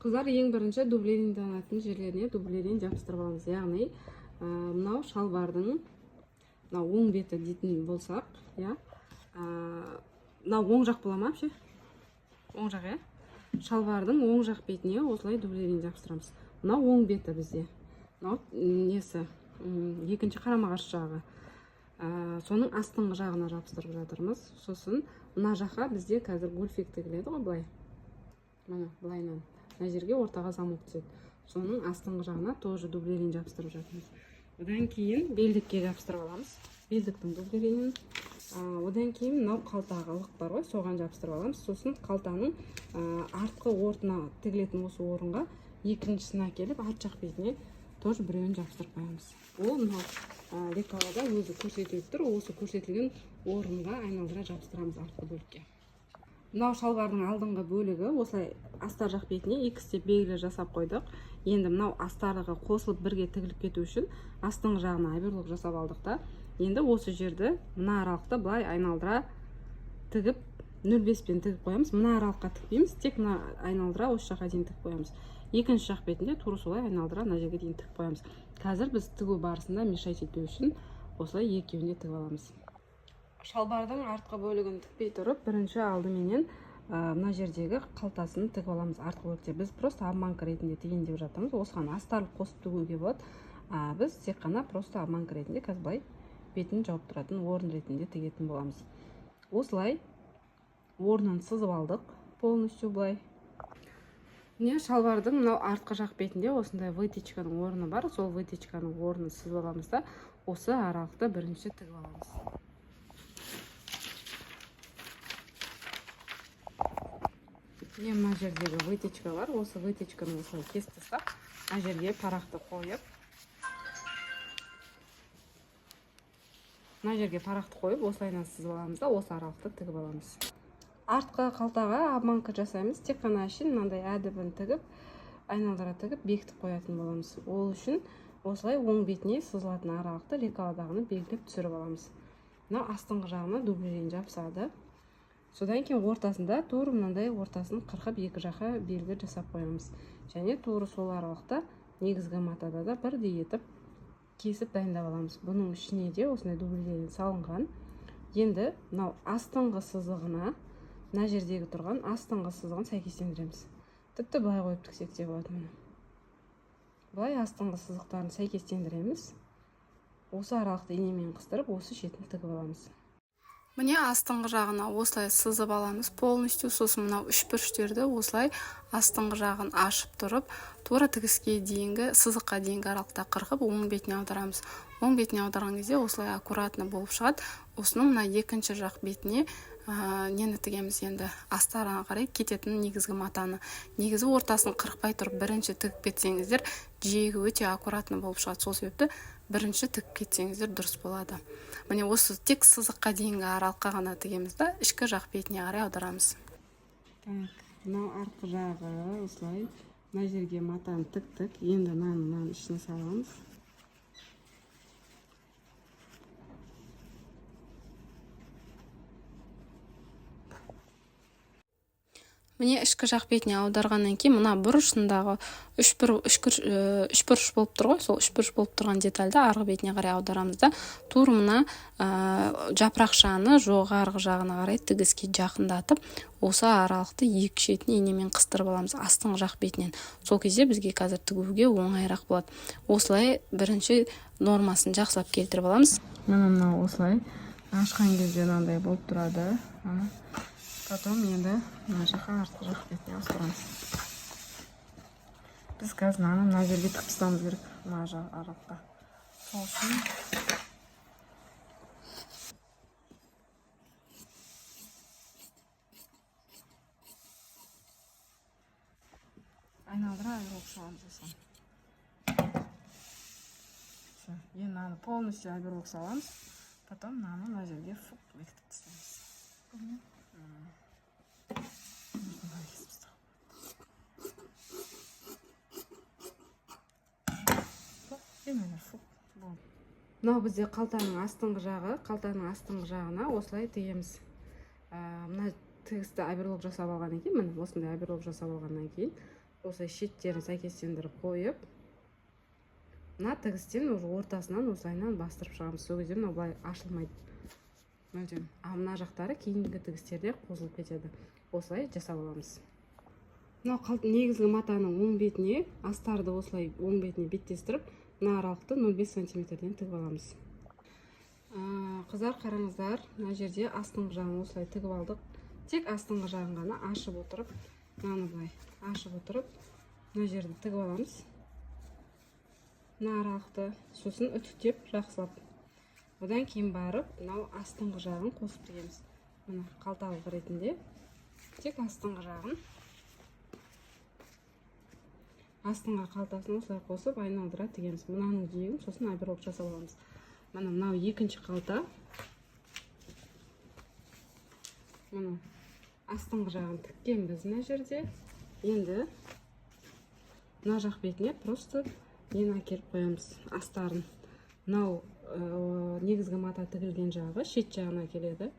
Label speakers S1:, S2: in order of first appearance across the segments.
S1: Қыздар ең бірінші дублирингланатын жерлеріне дублирин жабыстырып аламыз. Яғни мынау шалбардың мынау оң беті дейтін болсақ, я мынау оң жақ бола ма вообще? Оң жақ, я? Шалбардың оң жақ бетіне осылай дублирин жабыстырамыз. Мынау оң беті бізде. Мынау несі? Екінші қарама-қарсы жағы. Соның астыңғы жағына жабыстырып жатырмыз. Сосын мына жаққа бізде қазір гульфикті келеді ғой, былай. Мына былайынан. Мына жерге ортаға замок түседі. Соның астыңғы жағына тоже дублирин жабыстырып жатырмыз. Одан кейін белдікке жабыстырып аламыз. Белдіктің дублиринін. Одан кейін мынау қалтаға лық бар ғой, соған жабыстырып аламыз. Сосын қалтаның артқы ортына тігілетін осы орынға екіншісін әкеліп арт жақ бетіне тоже біреуін жабыстырып қоямыз. Ол мынау лекалада өзі көрсетіліп тұр. Осы көрсетілген орынға айналдыра жабыстырамыз артқы бөлікке. Мынау шалбардың алдыңғы бөлігі осылай астар жақ бетіне икстеп белгі жасап қойдық. Енді мынау астарығы қосылып бірге тігіліп кету үшін астыңғы жағына оверлок жасап алдық та. Енді осы жерді мына аралықта былай айналдыра тігіп 0,5-пен тігіп қоямыз. Мына аралыққа тікпейміз, тек мына айналдыра осы жаққа дейін тігіп қоямыз. Екінші жақ бетінде тура солай айналдыра мына жерге дейін тігіп қоямыз. Қазір біз тігу барысында мешать етпеу үшін осылай екеуіне тігіп аламыз. Шалбардың артқы бөлігін тікпей тұрып, бірінші алдыменен мына жердегі қалтасын тігіп аламыз. Артқы бөлікте біз просто обманка ретінде тігейін деп жатырмыз. Осыған астарлық қосып тігуге болады. Біз тек қана просто обманка ретінде қазір былай бетін жауып тұратын орын ретінде тігетін боламыз. Осылай орнын сызып алдық, полностью былай. Міне шалбардың мынау артқы жақ бетінде осындай вытечканың орны бар. Сол вытечканың орнын сызып аламыз да, осы аралықты бірінші тігіп аламыз. Мына жердегі вытечка бар. Осы вытечканы осылай кесіп тастап, мына жерге парақты қойып, осылайынан сызып аламыз да, осы аралықты тігіп аламыз. Артқы қалтаға обманка жасаймыз. Тек қана ішін мынандай әдібін тігіп, айналдыра тігіп, бекітіп қоятын боламыз. Ол үшін осылай оң бетіне сызылатын аралықты лекаладағыны белгілеп түсіріп аламыз. Мына астыңғы жағына дублирин жабысады. Содан кейін ортасында тура мынандай ортасын қырқып екі жаққа белгі жасап қоямыз. Және тура сол аралықта негізгі матада да бірдей етіп кесіп дайындап аламыз. Бұның ішіне де осындай дублирин салынған. Енді мынау астыңғы сызығына, мына жердегі тұрған астыңғы сызығын сәйкестендіреміз. Тіпті былай қойып тіксек те болады. Былай астыңғы сызықтарын сәйкестендіреміз. Осы аралықты инемен қыстырып, осы шетін тігіп аламыз. Міне астыңғы жағына осылай сызып аламыз полностью. Сосын мынау үшбұрыштерді осылай астыңғы жағын ашып тұрып, тура тігіске дейінгі, сызыққа дейінгі аралықта қырқып, оң бетіне аударамыз. Оң бетіне аударған кезде осылай аккуратно болып шығады. Осының мына екінші жақ бетіне нені тігеміз енді, астарына қарай кететін негізгі матаны. Негізі ортасын қырқпай тұрып, бірінші тігіп кетсеңіздер, жиегі өте аккуратно болып шығады. Сол себепті бірінші тігіп кетсеңіздер дұрыс болады. Міне осы тек сызыққа дейінгі аралыққа ғана тігеміз да, ішкі жақ бетіне қарай аударамыз. Мынау артқы жағы осылай, мына жерге матаны тіктік. Енді мынаның ішіне саламыз. Міне ішкі жақ бетіне аударғаннан кейін мына бұрышындағы үшбұрыш болып тұр ғой, сол үшбұрыш болып тұрған детальді арғы бетіне қарай аударамыз да, тура мына жапырақшаны жоғарғы жағына қарай тігіске жақындатып, осы аралықты екі шетіне инемен қыстырып аламыз астыңғы жақ бетінен. Сол кезде бізге қазір тігуге оңайырақ болады. Осылай бірінші нормасын жақсылап келтіріп аламыз. Мына осылай ашқан кезде мынандай болып тұрады. Потом енді мына жаққа артқы жақ бетіне ауыстырамыз. Біз қазір мына жерге тігіп тастауымыз керек, мына жақ аралыққа. Сол үшін айналдыра оверлок саламыз осыған. Енді мынаны полностью оверлок саламыз. Потом мына жерге бекітіп тастаймыз. Мынау бізде қалтаның астыңғы жағына осылай тігеміз. Мына тігісті оверлок жасап алғаннан кейін, міне осындай оверлок жасап алғаннан кейін, осылай шеттерін сәйкестендіріп қойып, мына тігістен уже ортасынан осылайынан бастырып шығамыз. Сол кезде мынау былай ашылмайды мүлдем. А мына жақтары кейінгі тігістерде қосылып кетеді. Осылай жасап аламыз. Мынау негізгі матаның оң бетіне астарды осылай оң бетіне беттестіріп, мына аралықты 0,5 см-ден тігіп аламыз. Қыздар, қараңыздар, мына жерде астыңғы жағын осылай тігіп алдық. Тек астыңғы жағын ғана ашып отырып, мынаны былай ашып отырып, мына жерді тігіп аламыз. Мына аралықты сосын үтіктеп жақсылап. Одан кейін барып, мынау астыңғы жағын қосып тігеміз. Мына қалталық ретінде тек астыңғы жағын, астыңғы қалтасын осылай қосып айналдыра тігеміз. Мынаның жиегін сосын айберлок жасап аламыз. Мына мынау екінші қалта. Мына астыңғы жағын тіккенбіз мына жерде. Енді мына жақ бетіне просто ен әкеліп қоямыз астарын. Мынау негізгі мата тігілген жағы шет жағына келеді.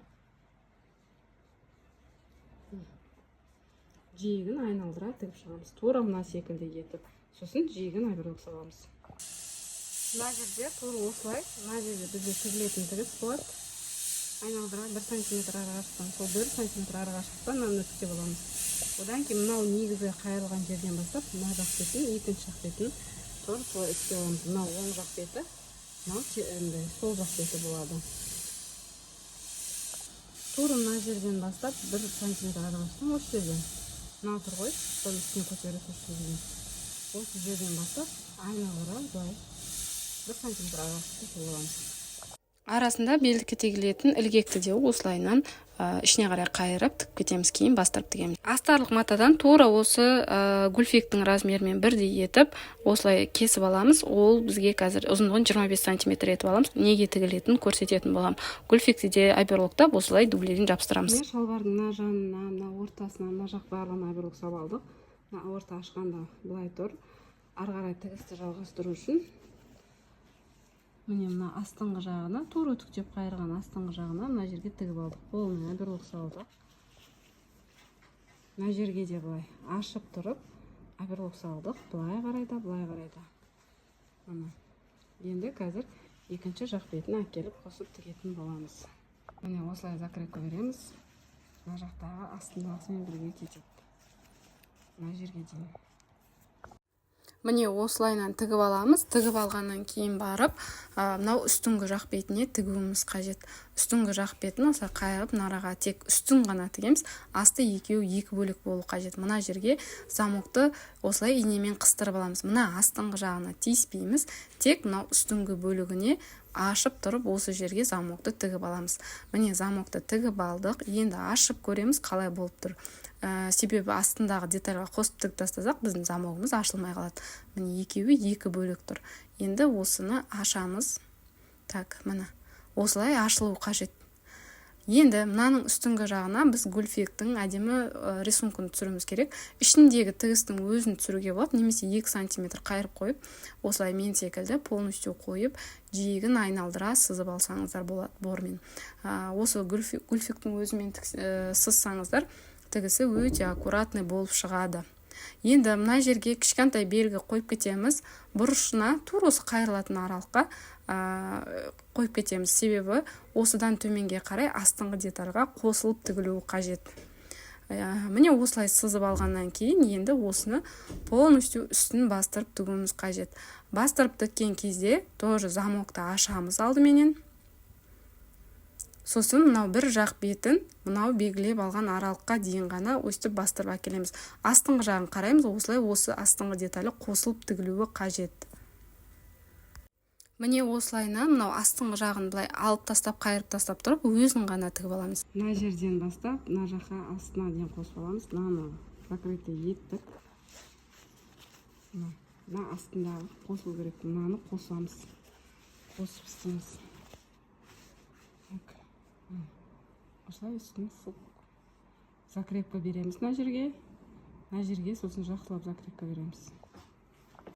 S1: Жиегін айналдыра тігіп шығамыз. Тура мына секілді етіп. Сосын жиегін айберлок саламыз. Мына жерде тура осылай, мына жерде бізде тігілетін тігіс болады. Айналдыра 1 см арақашықтан, сол 1 см арақашықтан мынаны үтіктеп аламыз. Одан кейін мынау негізі қайырылған жерден бастап, мына жақ бетін, екінші жақ бетін тура солай үтіктеп аламыз. Мынау оң жақ беті, мынау сол жақ беті болады. Тура мына жерден бастап 1 см арақашықтан осы жерден. Мынау тұр ғой, сол үстіне көтеріп өткізген. Осы жерден бастап айналдыра былай 1 см арақашықтан тігіп аламыз. Арасында белдікке тегілетін ілгекті де осылайынан ішіне қарай қайырып тігіп кетеміз, кейін бастырып тігеміз. Астарлық матадан тура осы гүлфектің размерімен бірдей етіп осылай кесіп аламыз. Ол бізге қазір ұзындығын 25 см етіп аламыз. Неге тігілетінін көрсететін болам. Гүлфекті де айберлоктап осылай дублерін жапсырамыз. Шалбардың мына жанына, мына ортасына, мына жақ барлығына айберлок салып алдық. Мына орта ашқанда былай тұр. Ары қарай тігісті жалғастыру үшін міне мына астыңғы жағына, тура үтіктеп қайырған астыңғы жағына мына жерге тігіп алдық. Қолына айберлок салдық. Мына жерге де былай ашып тұрып, айберлок салдық. Былай қарайда, былай қарайда. Мына. Енді қазір екінші жақ бетін әкеліп қосып тігетін боламыз. Міне осылай закрепка береміз. Мына жақтағы астындағысымен бірге кетеді. Мына жерге дейін. Міне осылайынан тігіп аламыз. Тігіп алғаннан кейін барып, мынау үстіңгі жақ бетіне тігуіміз қажет. Үстіңгі жақ бетін осылай қайырып, нараға тек үстін ғана тігеміз. Асты екеуі екі бөлік болу қажет. Мына жерге замокты осылай инемен қыстырып аламыз. Мына астыңғы жағына тиіспейміз. Тек мынау үстіңгі бөлігіне ашып тұрып, осы жерге замокты тігіп аламыз. Міне замокты тігіп алдық. Енді ашып көреміз, қалай болып тұр. Себебі астындағы детальға қосып тігіп тастасақ, біздің замогымыз ашылмай қалады. Міне екеуі екі бөлік тұр. Енді осыны ашамыз. Так, міне осылай ашылу қажет. Енді мынаның үстіңгі жағына біз гүлфектің әдемі рисункын түсіруіміз керек. Ішіндегі тігістің өзін түсіруге болады, немесе 2 см қайырып қойып, осылай мен секілді полностью қойып, жиегін айналдыра сызып алсаңыздар болады бормен. Осы гүлфектің өзімен сызсаңыздар, тігісі өте аккуратный болып шығады. Енді мына жерге кішкентай белгі қойып кетеміз. Бұрышына тура осы қайырылатын аралыққа қойып кетеміз. Себебі осыдан төменге қарай астыңғы детальға қосылып тігілуі қажет. Міне осылай сызып алғаннан кейін енді осыны полностью үстін бастырып тігуіміз қажет. Бастырып тіккен кезде тоже замокты ашамыз алдыменен. Сосын мынау бір жақ бетін, мынау белгілеп алған аралыққа дейін ғана өстіп бастырып әкелеміз. Астыңғы жағын қараймыз, осылай осы астыңғы деталі қосылып тігілуі қажет. Міне осылайынан мынау астыңғы жағын былай алып тастап, қайырып тастап тұрып, өзін ғана тігіп аламыз. Мына жерден бастап, мына жаққа астына дейін қосып аламыз. Мынаны закрытый еттік. Мына астындағы қосылу керек. Мынаны қосамыз. Қосып істейміз. Осылай үстін закрепка береміз мына жерге. Мына жерге сосын жақсылап закрепка береміз.